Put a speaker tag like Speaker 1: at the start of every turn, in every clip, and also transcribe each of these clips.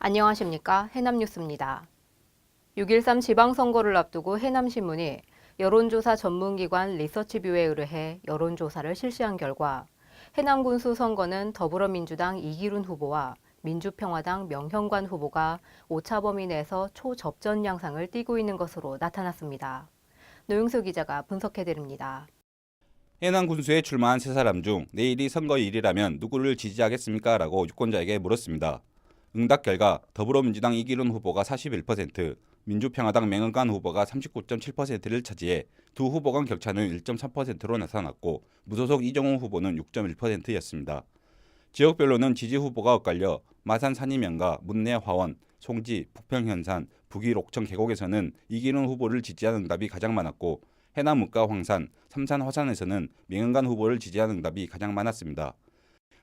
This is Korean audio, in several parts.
Speaker 1: 안녕하십니까. 해남뉴스입니다. 6.13 지방선거를 앞두고 해남신문이 여론조사 전문기관 리서치뷰에 의뢰해 여론조사를 실시한 결과 해남군수 선거는 더불어민주당 이기룬 후보와 민주평화당 명형관 후보가 오차 범위 내에서 초접전 양상을 띠고 있는 것으로 나타났습니다. 노영수 기자가 분석해드립니다.
Speaker 2: 해남 군수에 출마한 세 사람 중 내일이 선거일이라면 누구를 지지하겠습니까? 라고 유권자에게 물었습니다. 응답 결과 더불어민주당 이기룬 후보가 41%, 민주평화당 명은관 후보가 39.7%를 차지해 두 후보 간 격차는 1.3%로 나타났고 무소속 이정호 후보는 6.1%였습니다. 지역별로는 지지 후보가 엇갈려 마산 산이면가, 문내 화원, 송지, 북평 현산, 북위 록천 계곡에서는 이기룬 후보를 지지한 응답이 가장 많았고 해남 문가 황산, 삼산 화산에서는 명은관 후보를 지지한 응답이 가장 많았습니다.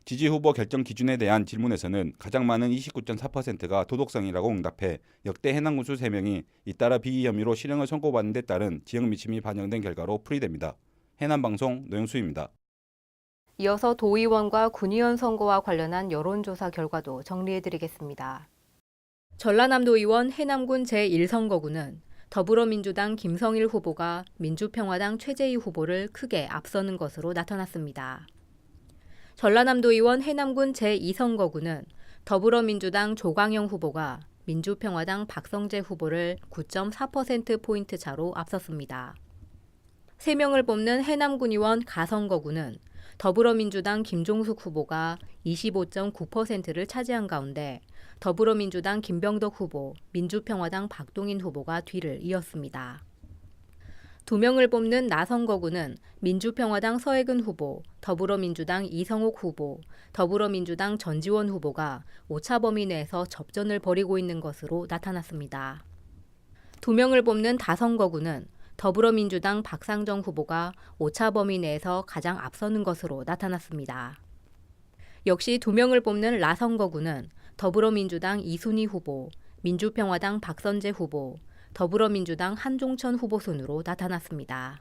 Speaker 2: 지지 후보 결정 기준에 대한 질문에서는 가장 많은 29.4%가 도덕성이라고 응답해 역대 해남군수 3명이 잇따라 비위 혐의로 실형을 선고받는 데 따른 지역 미침이 반영된 결과로 풀이됩니다. 해남방송 노영수입니다.
Speaker 1: 이어서 도의원과 군의원 선거와 관련한 여론조사 결과도 정리해드리겠습니다. 전라남도의원 해남군 제1선거구는 더불어민주당 김성일 후보가 민주평화당 최재희 후보를 크게 앞서는 것으로 나타났습니다. 전라남도의원 해남군 제2선거구는 더불어민주당 조광영 후보가 민주평화당 박성재 후보를 9.4%포인트 차로 앞섰습니다. 3명을 뽑는 해남군의원 가선거구는 더불어민주당 김종숙 후보가 25.9%를 차지한 가운데 더불어민주당 김병덕 후보, 민주평화당 박동인 후보가 뒤를 이었습니다. 2명을 뽑는 나선거구는 민주평화당 서해근 후보, 더불어민주당 이성옥 후보, 더불어민주당 전지원 후보가 오차 범위 내에서 접전을 벌이고 있는 것으로 나타났습니다. 2명을 뽑는 다선거구는 더불어민주당 박상정 후보가 오차 범위 내에서 가장 앞서는 것으로 나타났습니다. 역시 2명을 뽑는 라선거구는 더불어민주당 이순희 후보, 민주평화당 박선재 후보, 더불어민주당 한종천 후보 순으로 나타났습니다.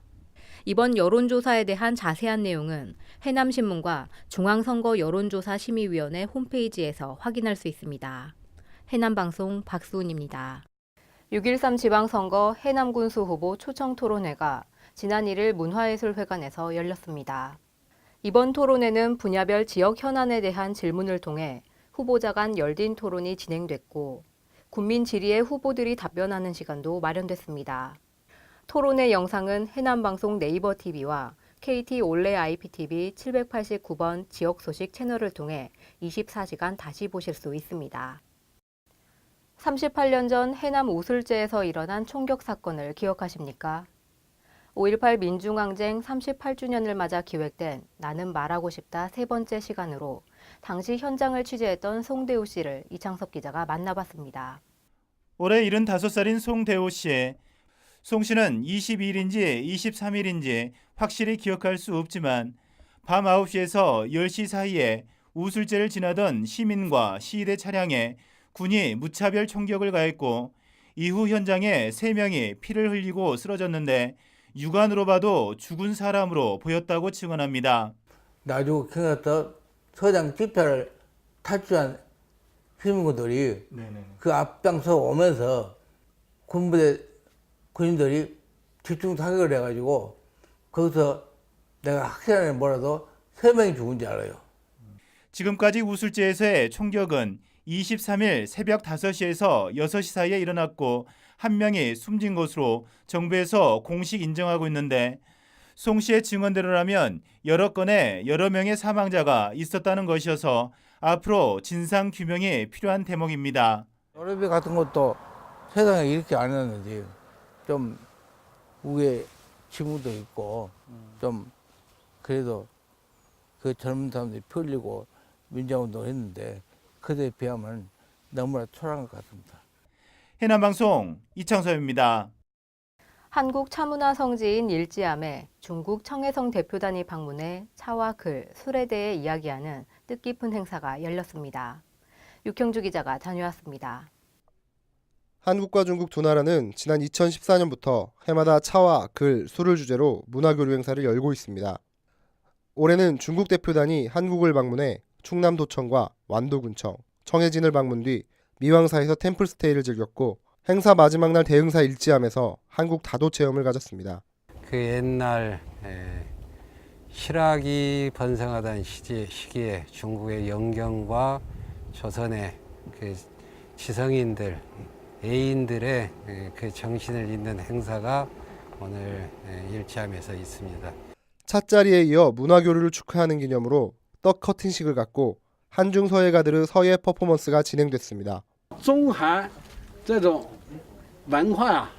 Speaker 1: 이번 여론조사에 대한 자세한 내용은 해남신문과 중앙선거 여론조사심의위원회 홈페이지에서 확인할 수 있습니다. 해남방송 박수은입니다. 6.13 지방선거 해남군수 후보 초청토론회가 지난 1일 문화예술회관에서 열렸습니다. 이번 토론회는 분야별 지역 현안에 대한 질문을 통해 후보자 간 열띤 토론이 진행됐고 국민 질의에 후보들이 답변하는 시간도 마련됐습니다. 토론회 영상은 해남방송 네이버 TV와 KT 올레 IPTV 789번 지역 소식 채널을 통해 24시간 다시 보실 수 있습니다. 38년 전 해남 우술제에서 일어난 총격 사건을 기억하십니까? 5.18 민중항쟁 38주년을 맞아 기획된 나는 말하고 싶다 세 번째 시간으로 당시 현장을 취재했던 송대우 씨를 이창섭 기자가 만나봤습니다.
Speaker 3: 올해 75살인 송대우 씨. 송 씨는 22일인지 23일인지 확실히 기억할 수 없지만 밤 9시에서 10시 사이에 우술제를 지나던 시민과 시위대 차량에 군이 무차별 총격을 가했고 이후 현장에 3명이 피를 흘리고 쓰러졌는데 육안으로 봐도 죽은 사람으로 보였다고 증언합니다.
Speaker 4: 나중에 경찰서 서장 집회를 탈주한 시민들이 그 앞장서 오면서 군부대 군인들이 집중 사격을 해가지고 거기서 내가 확실하게 몰라도 3명이 죽은 줄 알아요.
Speaker 3: 지금까지 우술제에서의 총격은 23일 새벽 5시에서 6시 사이에 일어났고 1명이 숨진 것으로 정부에서 공식 인정하고 있는데 송 씨의 증언대로라면 여러 건에 여러 명의 사망자가 있었다는 것이어서 앞으로 진상 규명이 필요한 대목입니다.
Speaker 4: 노래비 같은 것도 세상에 이렇게 안 했는지 좀 우에 지문도 있고 좀 그래도 그 젊은 사람들이 풀리고 민주운동을 했는데 그에 비하면 너무나 초라한 것 같습니다.
Speaker 3: 해남방송 이창섭입니다.
Speaker 1: 한국 차문화 성지인 일지암에 중국 청해성 대표단이 방문해 차와 글, 술에 대해 이야기하는 뜻깊은 행사가 열렸습니다. 육형주 기자가 다녀왔습니다.
Speaker 5: 한국과 중국 두 나라는 지난 2014년부터 해마다 차와 글, 술을 주제로 문화교류 행사를 열고 있습니다. 올해는 중국 대표단이 한국을 방문해 충남도청과 완도군청, 청해진을 방문 뒤 미왕사에서 템플스테이를 즐겼고 행사 마지막 날 대흥사 일지함에서 한국 다도 체험을 가졌습니다.
Speaker 6: 그 옛날 실학이 번성하던 시기에 중국의 영경과 조선의 그 지성인들, 애인들의 그 정신을 잇는 행사가 오늘 일지함에서 있습니다.
Speaker 5: 찻자리에 이어 문화교류를 축하하는 기념으로 떡 커팅식을 갖고 한중 서예가들의 서예 퍼포먼스가 진행됐습니다.
Speaker 7: 中韩这种文化呀，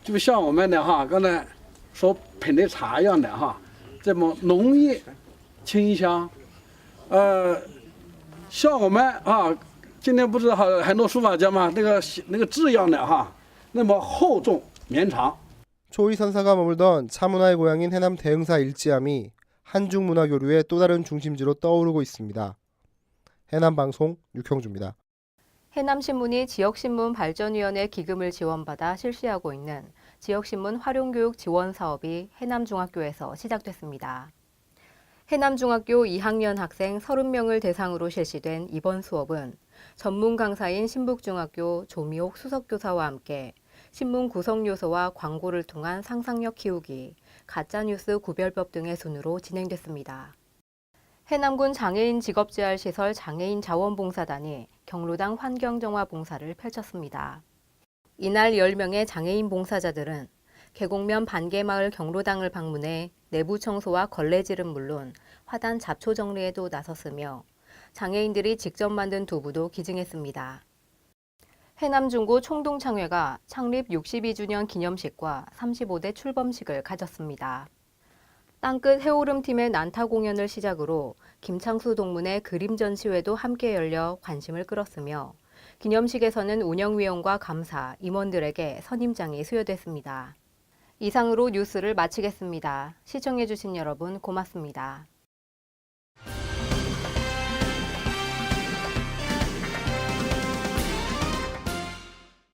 Speaker 7: 就像我们的刚才所品的茶一样的这么浓郁清香，像我们今天不是很多书法家嘛，那个字样的那么厚重绵长。
Speaker 5: 초이 선사가 머물던 차문화의 고향인 해남 대흥사 일지함이 한중 문화 교류의 또 다른 중심지로 떠오르고 있습니다. 해남방송 육형주입니다.
Speaker 1: 해남신문이 지역신문 발전위원회 기금을 지원받아 실시하고 있는 지역신문 활용교육 지원 사업이 해남중학교에서 시작됐습니다. 해남중학교 2학년 학생 30명을 대상으로 실시된 이번 수업은 전문 강사인 신북중학교 조미옥 수석교사와 함께 신문 구성 요소와 광고를 통한 상상력 키우기, 가짜뉴스 구별법 등의 순으로 진행됐습니다. 해남군 장애인 직업재활시설 장애인 자원봉사단이 경로당 환경정화 봉사를 펼쳤습니다. 이날 10명의 장애인 봉사자들은 계곡면 반개마을 경로당을 방문해 내부 청소와 걸레질은 물론 화단 잡초 정리에도 나섰으며 장애인들이 직접 만든 두부도 기증했습니다. 해남중고 총동창회가 창립 62주년 기념식과 35대 출범식을 가졌습니다. 땅끝 해오름팀의 난타 공연을 시작으로 김창수 동문의 그림 전시회도 함께 열려 관심을 끌었으며 기념식에서는 운영위원과 감사, 임원들에게 선임장이 수여됐습니다. 이상으로 뉴스를 마치겠습니다. 시청해주신 여러분 고맙습니다.